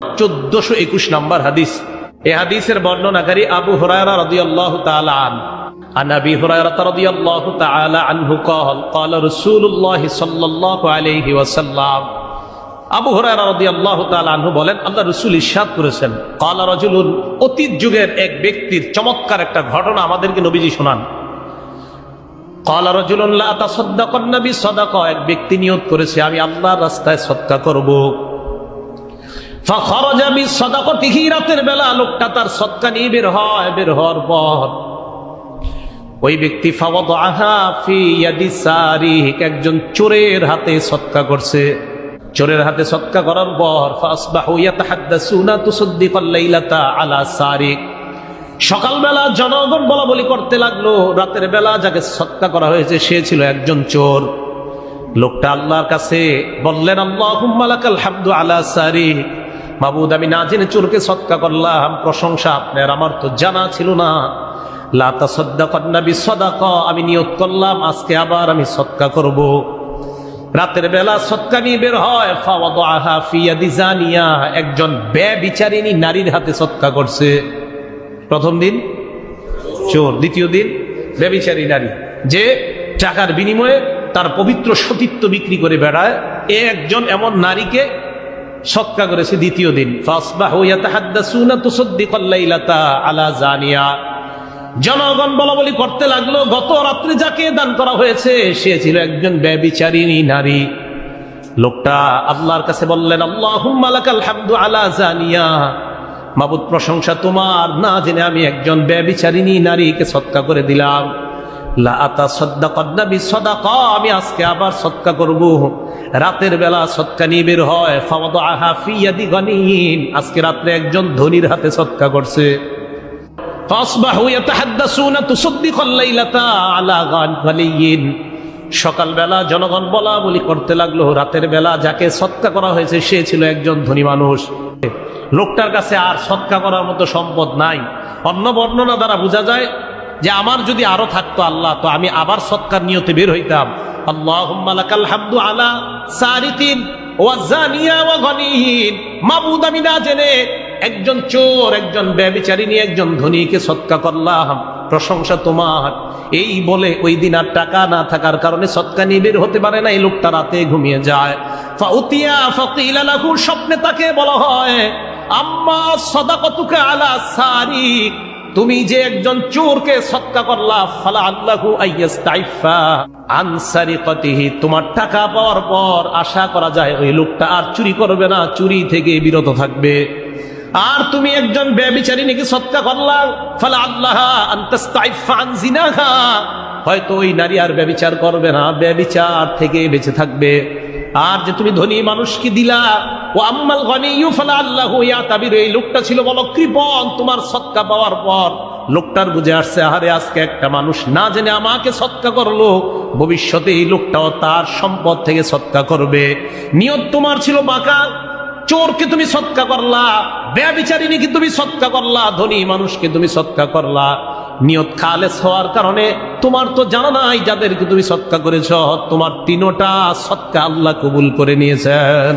1421 নম্বর হাদিস। এই হাদিসের বর্ণনাকারী আবু হুরায়রা রাদিয়াল্লাহু তাআলা আনহু। عن أبي هريرة رضي الله تعالى عنه قال قال رسول الله صلى الله عليه وسلم আবু হুরায়রা রাদিয়াল্লাহু তাআলা আনহু বলেন, আল্লাহ রাসূল ইরশাদ করেছেন, قال رجل, অতীত যুগের এক ব্যক্তির চমৎকার একটা ঘটনা আমাদেরকে নবীজি শোনান। قال رجل لا تصدقن بصدقة, এক ব্যক্তি নিয়ত করেছে আমি আল্লাহর রাস্তায় সদকা করব। فخرج بصدقته, রাতের বেলা লোকটা তার সদকা নিয়ে বের হয়। বের হওয়ার পর ওই ব্যক্তি ফাওয়াদাহা ফি ইয়াদি সারিক, একজন চোরের হাতে সদকা করছে। চোরের হাতে সদকা করার পর ফাসবাহু ইয়াতাহাদ্দাসুনা তুসাদ্দিকাল লাইলাতা আলা সারিক, সকালবেলা জনগণ বলা বলি করতে লাগলো রাতের বেলা যাকে সদকা করা হয়েছে সে ছিল একজন চোর। লোকটা আল্লাহর কাছে বললেন, আল্লাহুম্মা লাকাল হামদু আলা সারিক, মাবুদ আমি না জেনে চোরকে সদকা করলাম, প্রশংসা আপনার, আমার তো জানা ছিল না। লা তাসাদ্দাকান্না বিসাদাকা, আমি নিয়ত করলাম আজকে আবার আমি সদকা করব। রাতের বেলা সদকা নিয়ে বের হয়। ফাওয়াদাহা ফি ইয়াদি জানিয়া, একজন ব্যভিচারিণী নারীর হাতে সদকা করছে। প্রথম দিন চোর, দ্বিতীয় দিন ব্যভিচারী নারী, যে টাকার বিনিময়ে তার পবিত্র সতীত্ব বিক্রি করে বেড়ায়, এ একজন এমন নারীকে সদকা করেছে দ্বিতীয় দিন। ফাসবাহু ইয়াতাহাদ্দাসুনা তুসাদ্দিকাল লাইলাতা আলা জানিয়া, জনগণ বলা বলি করতে লাগলো গত রাত্রে যাকে দান করা হয়েছে সে ছিল একজন ব্যভিচারিণী নারী। লোকটা আল্লাহর কাছে বললেন, আল্লাহুম্মা লাকাল হামদু আলা জানিয়া, মাবুদ প্রশংসা তোমার, না জেনে আমি একজন ব্যভিচারিণী নারীকে সদকা করে দিলাম। লা আতাসাদ্দাকান্না বিসাদাকা, আমি আজকে আবার সদকা করব। রাতের বেলা সদকা নিয়ে বের হয়। ফাওয়াদাহা ফি ইয়াদি গানিয়িন, আজকে রাতে একজন ধনীর হাতে সদকা করছে। ফাসবাহু ইয়াতাহাদ্দাসুনা তুসাদ্দিকাল লাইলাতা আলা গানিয়িন, সকালবেলা জনগণ বলা বলি করতে লাগলো রাতের বেলা যাকে সদকা করা হয়েছে সে ছিল একজন ধনী মানুষ। লোকটার কাছে আর সদকা করার মতো সম্পদ নাই। অন্য বর্ণনা দ্বারা বোঝা যায় যে আমার যদি আরো থাকতো আল্লাহ, তো আমি আবার সদকার নিয়তে বের হইতাম। আল্লাহুম্মা লাকাল হামদু আলা সারিকিন ওয়া জানিয়া ওয়া গানিয়িন, মাবুদ আমি না জেনে একজন চোর, একজন ব্যভিচারিণী, একজন ধনীকে সদকা করলাম, প্রশংসা তোমার। এই বলে ওই দিন আর টাকা না থাকার কারণে সদকা নিয়ে বের হতে পারে না। এই লোকটা রাতে ঘুমিয়ে যায়। ফাউতিয়া ফাকিলা লাহু, স্বপ্নে তাকে বলা হয়, আম্মা সাদাকাতুকা আলা সারিক, তুমি যে একজন চোরকে সদকা করলা, ফালা আল্লাহু আইয়াস্তাইফা আন সারিকাতিহি, তোমার টাকা পাওয়ার পর আশা করা যায় ওই লোকটা আর চুরি করবে না, চুরি থেকে বিরত থাকবে। আর তুমি একজন ব্যভিচারিণীকে সদকা করলা, ফালা আল্লাহ আনতাস্তাইফা আন জিনাহা, হয়তো ওই নারী আর ব্যভিচার করবে না, ব্যভিচার থেকে বেঁচে থাকবে। আর যে তুমি ধনী মানুষকে দিলা, ও আম্মাল গানিয়্যু ফালা আল্লাহু ইয়াতাবির, এই লোকটা ছিল বলো কৃপণ, তোমার সদকা পাওয়ার পর লোকটার বুঝে আসছে আরে আজকে একটা মানুষ না জেনে আমাকে সদকা করলো, ভবিষ্যতে এই লোকটাও তার সম্পদ থেকে সদকা করবে। নিয়ত তোমার ছিল বাঁকা, চোরকে তুমি সদকা করলা, ব্যভিচারিণীকে তুমি সদকা করলা, ধনী মানুষকে তুমি সদকা করলা। নিয়ত খালেস হওয়ার কারণে তোমার তো জানা নাই যাদেরকে তুমি সদকা করেছ, তোমার তিনোটা সদকা আল্লাহ কবুল করে নিয়েছেন।